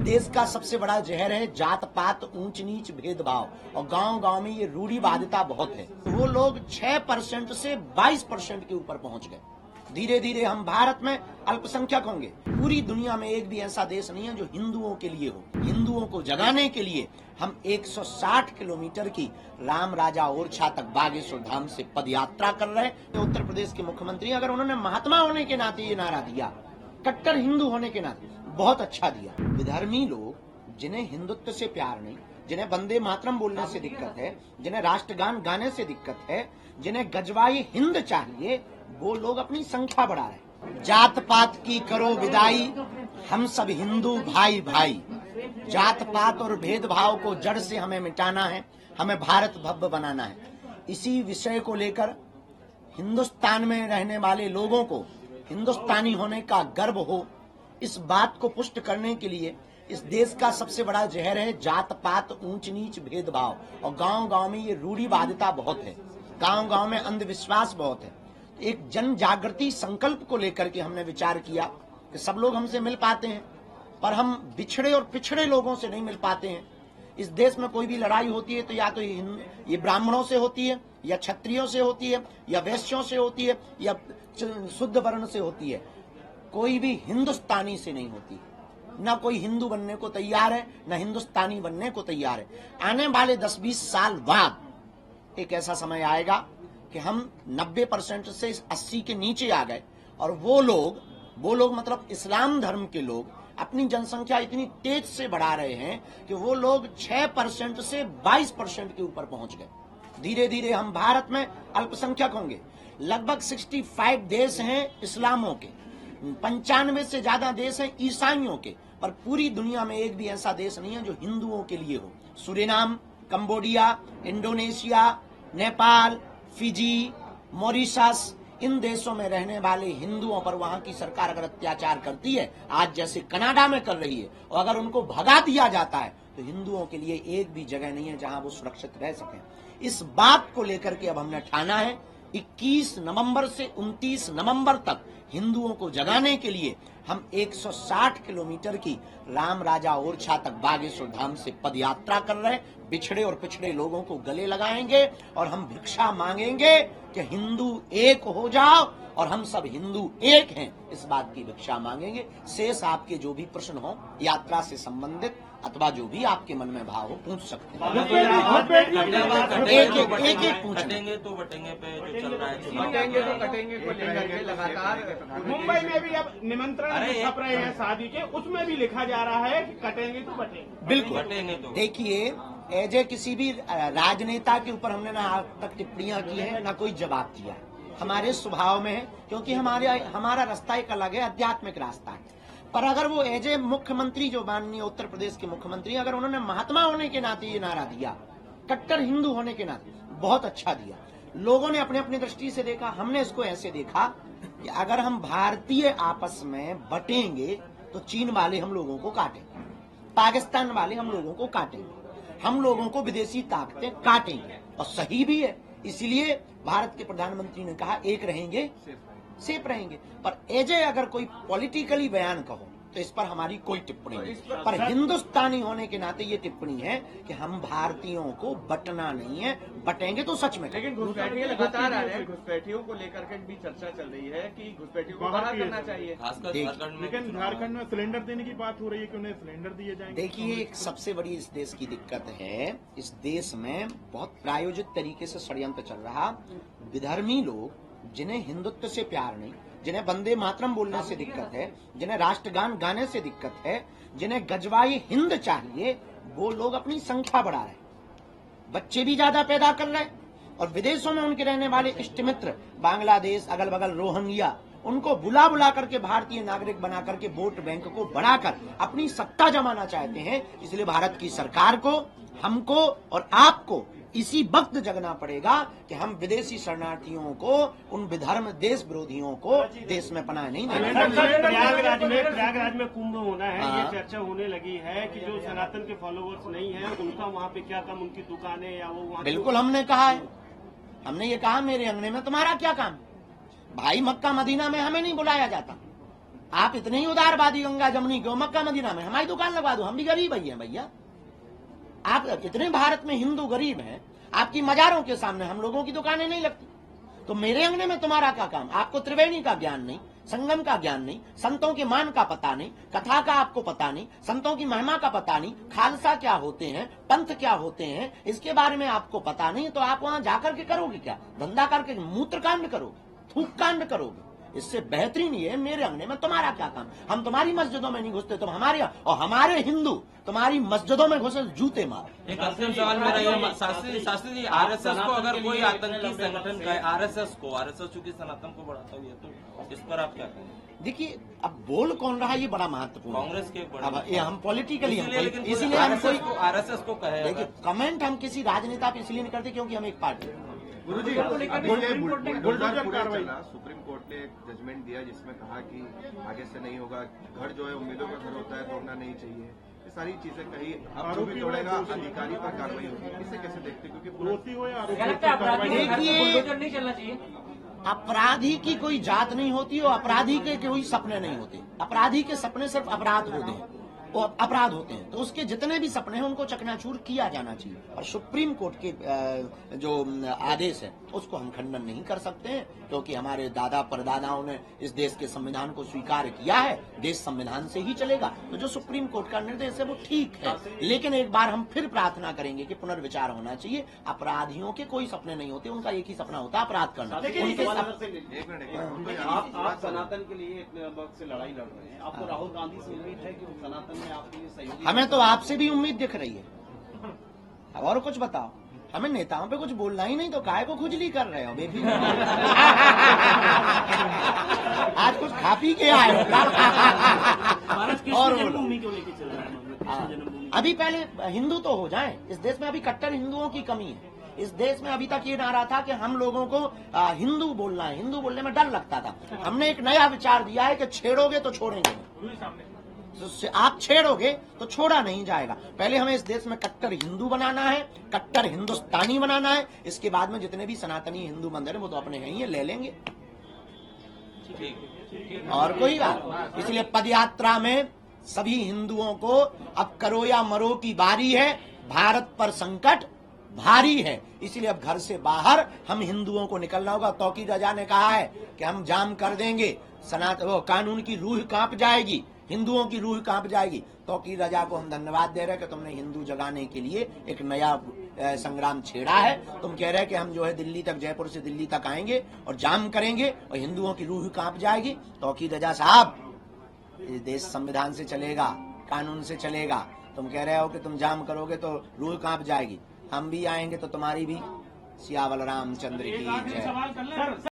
देश का सबसे बड़ा जहर है जात पात, ऊंच नीच, भेदभाव। और गांव गांव में ये रूढ़िवादिता बहुत है। वो लोग 6% से 22% के ऊपर पहुंच गए। धीरे धीरे हम भारत में अल्पसंख्यक होंगे। पूरी दुनिया में एक भी ऐसा देश नहीं है जो हिंदुओं के लिए हो। हिंदुओं को जगाने के लिए हम 160 किलोमीटर की राम राजा ओरछा तक बागेश्वर धाम से पदयात्रा कर रहे हैं। उत्तर प्रदेश के मुख्यमंत्री अगर उन्होंने महात्मा होने के नाते ये नारा दिया, कट्टर हिंदू होने के नाते, बहुत अच्छा दिया। विधर्मी लोग जिन्हें हिंदुत्व से प्यार नहीं, जिन्हें वंदे मातरम बोलने से दिक्कत है, जिन्हें राष्ट्रगान गाने से दिक्कत है, जिन्हें गजवाई हिंद चाहिए, वो लोग अपनी संख्या बढ़ा रहे हैं। जात पात की करो विदाई, हम सब हिंदू भाई भाई। जात पात और भेदभाव को जड़ से हमें मिटाना है, हमें भारत भव्य बनाना है। इसी विषय को लेकर हिंदुस्तान में रहने वाले लोगों को हिंदुस्तानी होने का गर्व हो, इस बात को पुष्ट करने के लिए इस देश का सबसे बड़ा जहर है जात पात, ऊंच नीच, भेदभाव। और गांव गांव में ये रूढ़िवादिता बहुत है। गांव गांव में अंधविश्वास बहुत है। एक जन जागृति संकल्प को लेकर के हमने विचार किया कि सब लोग हमसे मिल पाते हैं, पर हम बिछड़े और पिछड़े लोगों से नहीं मिल पाते हैं। इस देश में कोई भी लड़ाई होती है तो या तो ये ब्राह्मणों से होती है, या क्षत्रियों से होती है, या वैश्यों से होती है, या शुद्ध वर्ण से होती है। कोई भी हिंदुस्तानी से नहीं होती। न कोई हिंदू बनने को तैयार है, न हिंदुस्तानी बनने को तैयार है। आने वाले 10-20 साल बाद एक ऐसा समय आएगा कि हम 90% से 80 के नीचे आ गए, और वो लोग मतलब इस्लाम धर्म के लोग अपनी जनसंख्या इतनी तेज से बढ़ा रहे हैं कि वो लोग 6% से 22% के ऊपर पहुंच गए। धीरे धीरे हम भारत में अल्पसंख्यक होंगे। लगभग 65 देश हैं इस्लामों के, 95 से ज्यादा देश हैं ईसाइयों के, पर पूरी दुनिया में एक भी ऐसा देश नहीं है जो हिंदुओं के लिए हो। Suriname, Cambodia, Indonesia, Nepal, Fiji, Mauritius, इन देशों में रहने वाले हिंदुओं पर वहां की सरकार अगर अत्याचार करती है, आज जैसे कनाडा में कर रही है, और अगर उनको भगा दिया जाता है, तो हिंदुओं के लिए एक भी जगह नहीं है जहां वो सुरक्षित रह सकें। इस बात को लेकर के अब हमने ठाना है 21 नवंबर से 29 नवंबर तक हिंदुओं को जगाने के लिए हम 160 किलोमीटर की राम राजा ओरछा तक बागेश्वर धाम से पदयात्रा कर रहे हैं। बिछड़े और पिछड़े लोगों को गले लगाएंगे और हम भिक्षा मांगेंगे कि हिंदू एक हो जाओ और हम सब हिंदू एक हैं, इस बात की भिक्षा मांगेंगे। शेष आपके जो भी प्रश्न हो यात्रा से संबंधित अथवा जो भी आपके मन में भाव हो पूछ सकते हैं। एक बटेंगे तो बटेंगे पे जो चल रहा है, बटेंगे तो कटेंगे को लेकर के लगातार मुंबई में भी अब निमंत्रण छप रहे हैं शादी के, उसमें भी लिखा जा रहा है कि कटेंगे तो बटेंगे। बिल्कुल बटेंगे तो देखिए, एजे किसी भी राजनेता के ऊपर हमने ना आज तक टिप्पणियां की है, ना कोई जवाब दिया है। हमारे स्वभाव में है, क्योंकि हमारा रास्ता एक अलग है, आध्यात्मिक रास्ता है। पर अगर वो एजे मुख्यमंत्री, जो माननीय उत्तर प्रदेश के मुख्यमंत्री, अगर उन्होंने महात्मा होने के नाते ये नारा दिया, कट्टर हिंदू होने के नाते, बहुत अच्छा दिया। लोगों ने अपनी अपनी दृष्टि से देखा, हमने इसको ऐसे देखा कि अगर हम भारतीय आपस में बटेंगे तो चीन वाले हम लोगों को काटेंगे, पाकिस्तान वाले हम लोगों को काटेंगे, हम लोगों को विदेशी ताकतें काटेंगे। और सही भी है, इसलिए भारत के प्रधानमंत्री ने कहा एक रहेंगे सेफ रहेंगे। पर एजे अगर कोई पॉलिटिकली बयान कहो तो इस पर हमारी कोई टिप्पणी नहीं, पर हिंदुस्तानी होने के नाते ये टिप्पणी है कि हम भारतीयों को बटना नहीं है, बटेंगे तो सच में। लेकिन घुसपैठिए लगातार आ रहे हैं, घुसपैठियों को लेकर के भी चर्चा चल रही है कि घुसपैठियों को बाहर करना चाहिए। खासकर झारखंड में, लेकिन झारखंड में सिलेंडर देने की बात हो रही है कि उन्हें सिलेंडर दिए जाएंगे। देखिए, एक सबसे बड़ी इस देश की दिक्कत है, इस देश में बहुत प्रायोजित तरीके से षड्यंत्र चल रहा। विधर्मी लोग जिन्हें हिंदुत्व से प्यार नहीं, जिन्हें वंदे मातरम बोलने से दिक्कत है, जिन्हें राष्ट्रगान गाने से दिक्कत है, जिन्हें गजवाई हिंद चाहिए, वो लोग अपनी संख्या बढ़ा रहे, बच्चे भी ज्यादा पैदा कर रहे, और विदेशों में उनके रहने वाले इष्ट मित्र, बांग्लादेश, अगल बगल रोहिंग्या, उनको बुला बुला करके भारतीय नागरिक बना करके वोट बैंक को बढ़ाकर अपनी सत्ता जमाना चाहते हैं। इसलिए भारत की सरकार को, हमको और आपको इसी वक्त जगना पड़ेगा कि हम विदेशी शरणार्थियों को, उन विधर्म देश विरोधियों को देश में पनाह नहीं देंगे। प्रयागराज में कुंभ होना है, ये चर्चा होने लगी है कि जो सनातन के फॉलोअर्स नहीं है उनका वहाँ पे क्या काम, उनकी दुकानें या वो वहाँ। बिल्कुल हमने कहा है, हमने ये कहा मेरे अंगने में तुम्हारा क्या काम। भाई मक्का मदीना में हमें नहीं बुलाया जाता, आप इतने ही उदारवादी गंगा जमुनी क्यों, मक्का मदीना में हमारी दुकान लगवा दो, हम भी गरीब ही हैं भैया। आप इतने भारत में हिंदू गरीब हैं, आपकी मजारों के सामने हम लोगों की दुकानें नहीं लगती, तो मेरे अंगने में तुम्हारा क्या काम। आपको त्रिवेणी का ज्ञान नहीं, संगम का ज्ञान नहीं, संतों के मान का पता नहीं, कथा का आपको पता नहीं, संतों की महिमा का पता नहीं, खालसा क्या होते हैं, पंथ क्या होते हैं, इसके बारे में आपको पता नहीं, तो आप वहां जाकर के करोगे क्या, धंधा करके मूत्र कांड करोगे, थूक कांड करोगे। इससे बेहतरीन ये है मेरे अंगने में तुम्हारा क्या काम। हम तुम्हारी मस्जिदों में नहीं घुसते, तुम हमारे, और हमारे हिंदू तुम्हारी मस्जिदों में घुसे जूते मारो। एक अंतिम सवाल मेरा ये, शास्त्री जी, आरएसएस को अगर कोई आतंकी संगठन का, आरएसएस चूंकि सनातन को बढ़ाता हुआ है, तो इस पर आप क्या कहेंगे? देखिए, अब बोल कौन रहा है ये बड़ा महत्वपूर्ण है। कांग्रेस के बड़े, अब ये हम पॉलिटिकली, इसीलिए हम आरएसएस को कहे। देखिए, कमेंट हम किसी राजनेता पे इसलिए नहीं करते क्योंकि हम एक पार्टी हैं। गुरुजी, बुलडोजर कार्रवाई, सुप्रीम कोर्ट ने एक जजमेंट दिया जिसमें कहा कि आगे से नहीं होगा, घर जो है उम्मीदों का घर होता है, तोड़ना नहीं चाहिए, ये सारी चीजें कही। अब जो भी तोड़ेगा अधिकारी पर कार्रवाई होगी, इसे कैसे देखते हैं? क्योंकि देखिए, अपराधी की कोई जात नहीं होती और अपराधी के कोई सपने नहीं होते। अपराधी के सपने सिर्फ अपराध होते हैं, वो अपराध होते हैं, तो उसके जितने भी सपने हैं उनको चकनाचूर किया जाना चाहिए। और सुप्रीम कोर्ट के जो आदेश है उसको हम खंडन नहीं कर सकते हैं, क्योंकि हमारे दादा परदादाओं ने इस देश के संविधान को स्वीकार किया है, देश संविधान से ही चलेगा। तो जो सुप्रीम कोर्ट का निर्देश है वो ठीक है, लेकिन एक बार हम फिर प्रार्थना करेंगे कि पुनर्विचार होना चाहिए। अपराधियों के कोई सपने नहीं होते, उनका एक ही सपना होता है अपराध करना। आप सनातन के लिए इतने वक्त से लड़ाई लड़ रहे हैं, आपको राहुल गांधी से उम्मीद है कि वो सनातन में आपके लिए सहयोगी? हमें तो आपसे भी उम्मीद दिख रही है। अब और कुछ बताओ, हमें नेताओं पे कुछ बोलना ही नहीं, तो काहे को खुजली कर रहे हो बेबी? आज कुछ खा पी के आए हो और जन्मभूमि क्यों लेके चल रहा है? अभी पहले हिंदू तो हो जाएं। इस देश में अभी कट्टर हिंदुओं की कमी है। इस देश में अभी तक ये नारा था कि हम लोगों को हिंदू बोलना है, हिंदू बोलने में डर लगता था। हमने एक नया विचार दिया है कि छेड़ोगे तो छोड़ेंगे, तो आप छेड़ोगे तो छोड़ा नहीं जाएगा। पहले हमें इस देश में कट्टर हिंदू बनाना है, कट्टर हिंदुस्तानी बनाना है। इसके बाद में जितने भी सनातनी हिंदू मंदिर है वो तो अपने हैं ही, ले लेंगे, और कोई बात। इसलिए पदयात्रा में सभी हिंदुओं को अब करो या मरो की बारी है। भारत पर संकट भारी है, इसलिए अब घर से बाहर हम हिंदुओं को निकलना होगा। तौकीर रजा ने कहा है कि हम जाम कर देंगे, वो कानून की रूह कांप जाएगी, हिंदुओं की रूह कांप जाएगी। तौकीर रजा को हम धन्यवाद दे रहे हैं कि तुमने हिंदू जगाने के लिए एक नया संग्राम छेड़ा है। तुम कह रहे हैं कि हम जो है दिल्ली तक, जयपुर से दिल्ली तक आएंगे और जाम करेंगे और हिंदुओं की रूह कांप जाएगी। तौकीर रजा साहब, ये देश संविधान से चलेगा, कानून से चलेगा। तुम कह रहे हो कि तुम जाम करोगे तो रूह कांप जाएगी, हम भी आएंगे तो तुम्हारी भी। सियावल रामचंद्र की जय।